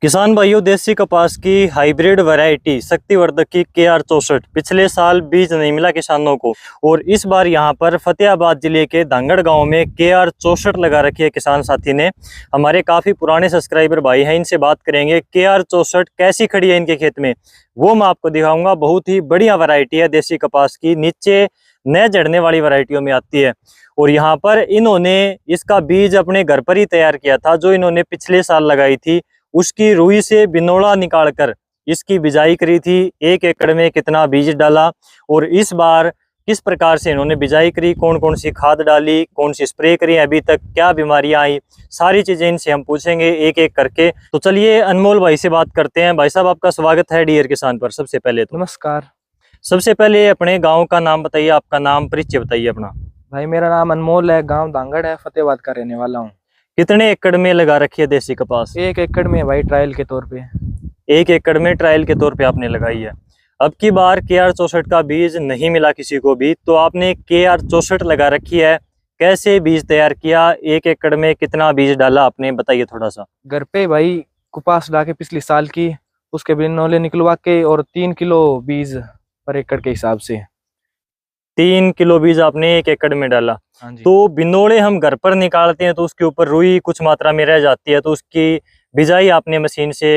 किसान भाइयों, देसी कपास की हाइब्रिड वैरायटी शक्तिवर्धक की KR 64 पिछले साल बीज नहीं मिला किसानों को, और इस बार यहां पर फतेहाबाद जिले के धांगड़ गांव में KR 64 लगा रखी है किसान साथी ने। हमारे काफ़ी पुराने सब्सक्राइबर भाई हैं, इनसे बात करेंगे KR 64 कैसी खड़ी है इनके खेत में, वो मैं आपको दिखाऊंगा। बहुत ही बढ़िया वैरायटी है देसी कपास की, नीचे न जड़ने वाली वैरायटियों में आती है। और यहाँ पर इन्होंने इसका बीज अपने घर पर ही तैयार किया था, जो इन्होंने पिछले साल लगाई थी। उसकी रुई से बिनोला निकालकर इसकी बिजाई करी थी। 1 एकड़ में कितना बीज डाला और इस बार किस प्रकार से इन्होंने बिजाई करी, कौन कौन सी खाद डाली, कौन सी स्प्रे करी, अभी तक क्या बीमारियां आई, सारी चीजें इनसे हम पूछेंगे एक एक करके। तो चलिए अनमोल भाई से बात करते हैं। भाई साहब, आपका स्वागत है डियर किसान पर। सबसे पहले तो नमस्कार सबसे पहले अपने गांव का नाम बताइए, आपका नाम परिचय बताइए अपना। भाई, मेरा नाम अनमोल है, गांव धांगड़ है, फतेहाबाद का रहने वाला हूँ। कितने एकड़ में लगा रखी है देसी कपास? 1 एकड़ में भाई, ट्रायल के तौर पे। 1 एकड़ में ट्रायल के तौर पे आपने लगाई है। अब की बार KR 64 का बीज नहीं मिला किसी को भी, तो आपने KR 64 लगा रखी है। कैसे बीज तैयार किया, 1 एकड़ में कितना बीज डाला आपने, बताइए थोड़ा सा। घर पे भाई कपास ला के पिछली साल की, उसके बिनौले निकलवा के, और 3 किलो बीज पर एकड़ के हिसाब से। 3 किलो बीज आपने 1 एकड़ में डाला। हाँ जी। तो बिनोले हम घर पर निकालते हैं तो उसके ऊपर रुई कुछ मात्रा में रह जाती है, तो उसकी बिजाई आपने मशीन से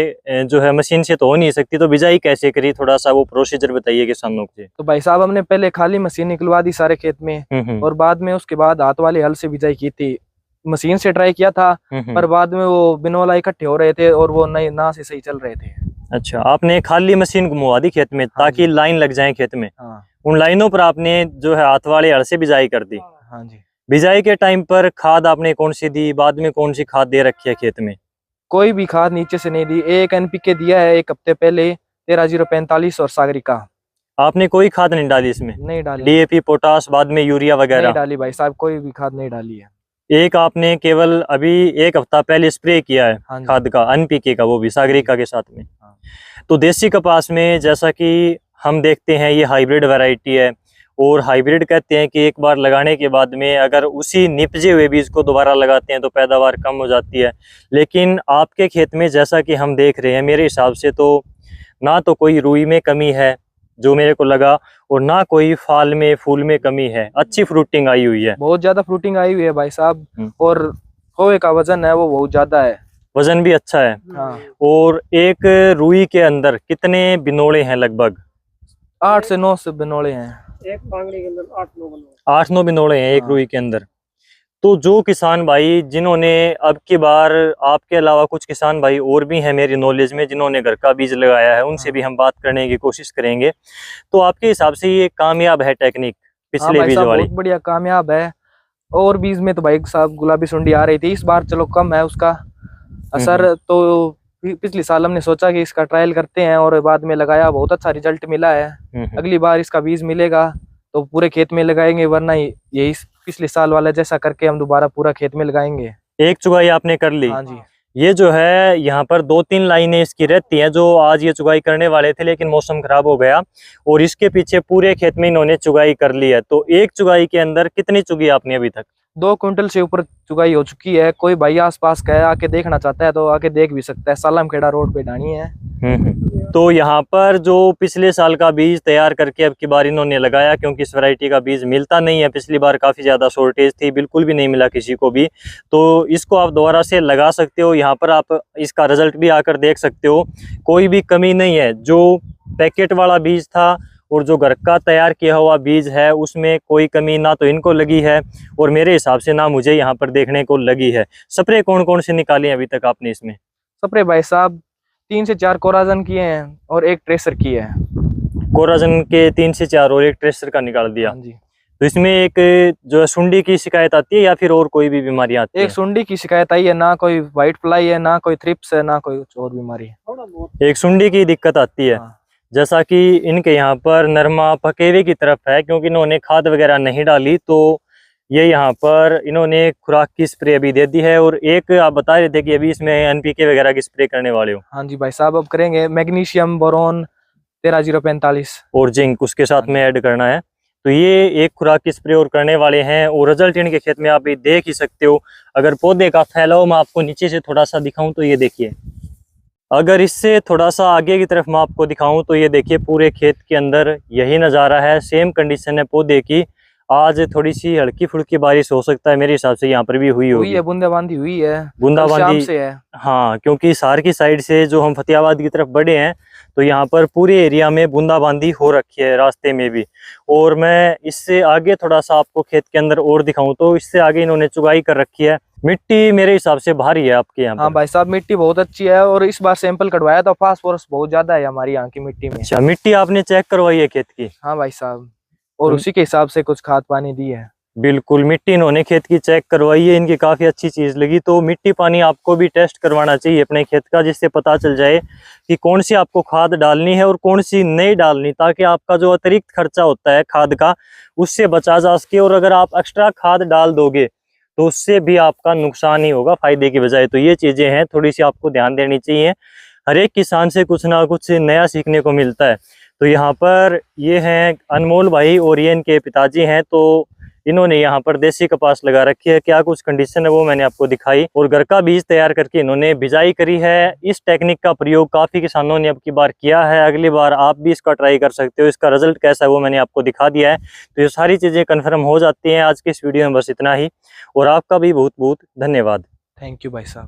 जो है, मशीन से तो हो नहीं सकती, तो बिजाई कैसे करी, थोड़ा सा वो प्रोसीजर बताइए किसानों को। तो भाई साहब, हमने पहले खाली मशीन निकलवा दी सारे खेत में, और बाद में उसके बाद हाथ वाले हल से बिजाई की थी। मशीन से ट्राई किया था, पर बाद में वो बिनौला इकट्ठे हो रहे थे और वो नहीं ना से सही चल रहे थे। अच्छा, आपने खाली मशीन घुमवा दी खेत में ताकि लाइन लग जाए खेत में। हाँ। उन लाइनों पर आपने जो है हाथ वाले हल से बिजाई कर दी। हाँ जी। बिजाई के टाइम पर खाद आपने कौन सी दी, बाद में कौन सी खाद दे रखी है खेत में? कोई भी खाद नीचे से नहीं दी। एक NPK दिया है 1 हफ्ते पहले, 13-0-45 और सागरिका। आपने कोई खाद नहीं डाली इसमें? नहीं डाली। DAP, पोटास, बाद में यूरिया नहीं वगैरह? डाली भाई साहब, कोई भी खाद नहीं डाली है। एक आपने केवल अभी 1 हफ्ता पहले स्प्रे किया है हाँ जी। खाद का, NPK का, वो भी सागरिका के साथ में। हाँ। तो देसी कपास में जैसा कि हम देखते हैं ये हाइब्रिड वैरायटी है, और हाइब्रिड कहते हैं कि एक बार लगाने के बाद में अगर उसी निपजे हुए बीज को दोबारा लगाते हैं तो पैदावार कम हो जाती है। लेकिन आपके खेत में जैसा कि हम देख रहे हैं, मेरे हिसाब से तो ना तो कोई रुई में कमी है जो मेरे को लगा, और ना कोई फाल में फूल में कमी है। अच्छी फ्रूटिंग आई हुई है, बहुत ज्यादा फ्रूटिंग आई हुई है भाई साहब, और खोए का वजन है वो बहुत ज्यादा है। वजन भी अच्छा है। हाँ। और एक रुई के अंदर कितने बिनोड़े हैं लगभग? 8 से 9 से बिनौले हैं। एक पांगड़ी के अंदर 8-9 बिनोड़े हैं एक हाँ। रुई के अंदर। तो जो किसान भाई जिन्होंने अब की बार, आपके अलावा कुछ किसान भाई और भी हैं मेरी नॉलेज में जिन्होंने घर का बीज लगाया है, उनसे भी हम बात करने की कोशिश करेंगे। तो आपके हिसाब से ये कामयाब है टेक्निक पिछले भाई बीज साहब, वाली? बहुत बढ़िया कामयाब है। और बीज में तो भाई साहब गुलाबी सुंडी आ रही थी, इस बार चलो कम है उसका असर। तो पिछली साल हमने सोचा कि इसका ट्रायल करते हैं, और बाद में लगाया, बहुत अच्छा रिजल्ट मिला है। अगली बार इसका बीज मिलेगा तो पूरे खेत में लगाएंगे, वरना यही पिछले साल वाला जैसा करके हम दोबारा पूरा खेत में लगाएंगे। एक चुगाई आपने कर ली? हाँ जी। ये जो है यहाँ पर 2-3 लाइनें इसकी रहती हैं, जो आज ये चुगाई करने वाले थे लेकिन मौसम खराब हो गया, और इसके पीछे पूरे खेत में इन्होंने चुगाई कर ली है। तो एक चुगाई के अंदर कितनी चुगी आपने अभी तक? 2 क्विंटल से ऊपर चुगाई हो चुकी है। कोई भाई आसपास का है, आके देखना चाहता है तो आके देख भी सकता है। सालम खेड़ा रोड पे ढाणी है। तो यहाँ पर जो पिछले साल का बीज तैयार करके अब की बार इन्होंने लगाया, क्योंकि इस वैरायटी का बीज मिलता नहीं है, पिछली बार काफ़ी ज़्यादा शॉर्टेज थी, बिल्कुल भी नहीं मिला किसी को भी, तो इसको आप दोबारा से लगा सकते हो। यहाँ पर आप इसका रिजल्ट भी आकर देख सकते हो, कोई भी कमी नहीं है। जो पैकेट वाला बीज था और जो घर का तैयार किया हुआ बीज है, उसमें कोई कमी ना तो इनको लगी है, और मेरे हिसाब से ना मुझे यहाँ पर देखने को लगी है। स्प्रे कौन कौन से निकाले हैं अभी तक आपने इसमें? स्प्रे भाई साहब 3 से 4 कोराजन किए हैं और 1 ट्रेसर किए हैं। कोराजन के 3 से 4 और 1 ट्रेसर का निकाल दिया। हाँ जी। तो इसमें एक जो है सुंडी की शिकायत आती है या फिर और कोई भी बीमारियां आती है? एक सुंडी की शिकायत आई है, ना कोई व्हाइट फ्लाई है, ना कोई थ्रिप्स है, ना कोई कुछ और बीमारी है। एक सुंडी की दिक्कत आती है। हाँ। जैसा कि इनके यहाँ पर नरमा पकेवे की तरफ है, क्योंकि इन्होंने खाद वगैरह नहीं डाली, तो ये यहाँ पर इन्होंने खुराक की स्प्रे अभी दे दी है। और एक आप बता रहे थे कि अभी इसमें NPK वगैरह की स्प्रे करने वाले हो? हाँ जी भाई साहब, अब करेंगे। मैग्नीशियम, बोरोन 13-0-45 और जिंक उसके साथ में ऐड करना है। तो ये एक खुराक की स्प्रे और करने वाले हैं, और रिजल्ट इनके खेत में आप देख ही सकते हो। अगर पौधे का फैलाव मैं आपको नीचे से थोड़ा सा दिखाऊं तो ये देखिए, अगर इससे थोड़ा सा आगे की तरफ मैं आपको दिखाऊं तो ये देखिए पूरे खेत के अंदर यही नज़ारा है, सेम कंडीशन है पौधे की। आज थोड़ी सी हल्की फुल्की बारिश हो सकता है, मेरे हिसाब से यहाँ पर भी हुई होगी, बूंदाबांदी हुई है, बूंदाबांदी शाम से है। हाँ, क्योंकि सार की साइड से जो हम फतेहाबाद की तरफ बढ़े हैं तो यहाँ पर पूरे एरिया में बूंदाबांदी हो रखी है रास्ते में भी। और मैं इससे आगे थोड़ा सा आपको खेत के अंदर और दिखाऊं तो इससे आगे इन्होंने चुगाई कर रखी है। मिट्टी मेरे हिसाब से भारी है आपके यहाँ हाँ पर। भाई साहब, मिट्टी बहुत अच्छी है और इस बार सैंपल कटवाया था, फास्फोरस बहुत ज्यादा है हमारी यहाँ की मिट्टी में। अच्छा, मिट्टी आपने चेक करवाई है खेत की? हाँ भाई साहब, और उसी के हिसाब से कुछ खाद पानी दी है। बिल्कुल, मिट्टी इन्होंने खेत की चेक करवाई है, इनकी काफ़ी अच्छी चीज़ लगी। तो मिट्टी पानी आपको भी टेस्ट करवाना चाहिए अपने खेत का, जिससे पता चल जाए कि कौन सी आपको खाद डालनी है और कौन सी नहीं डालनी, ताकि आपका जो अतिरिक्त खर्चा होता है खाद का उससे बचा जा सके। और अगर आप एक्स्ट्रा खाद डाल दोगे तो उससे भी आपका नुकसान ही होगा फायदे की बजाय। तो ये चीज़ें हैं, थोड़ी सी आपको ध्यान देनी चाहिए। हर एक किसान से कुछ ना कुछ नया सीखने को मिलता है। तो यहाँ पर ये हैं अनमोल भाई और ये इनके पिताजी हैं। तो इन्होंने यहाँ पर देसी कपास लगा रखी है, क्या कुछ कंडीशन है वो मैंने आपको दिखाई। और घर का बीज तैयार करके इन्होंने बिजाई करी है। इस टेक्निक का प्रयोग काफ़ी किसानों ने अब की बार किया है, अगली बार आप भी इसका ट्राई कर सकते हो। इसका रिजल्ट कैसा है वो मैंने आपको दिखा दिया है। तो ये सारी चीज़ें कन्फर्म हो जाती हैं। आज के इस वीडियो में बस इतना ही, और आपका भी बहुत बहुत धन्यवाद। थैंक यू भाई साहब।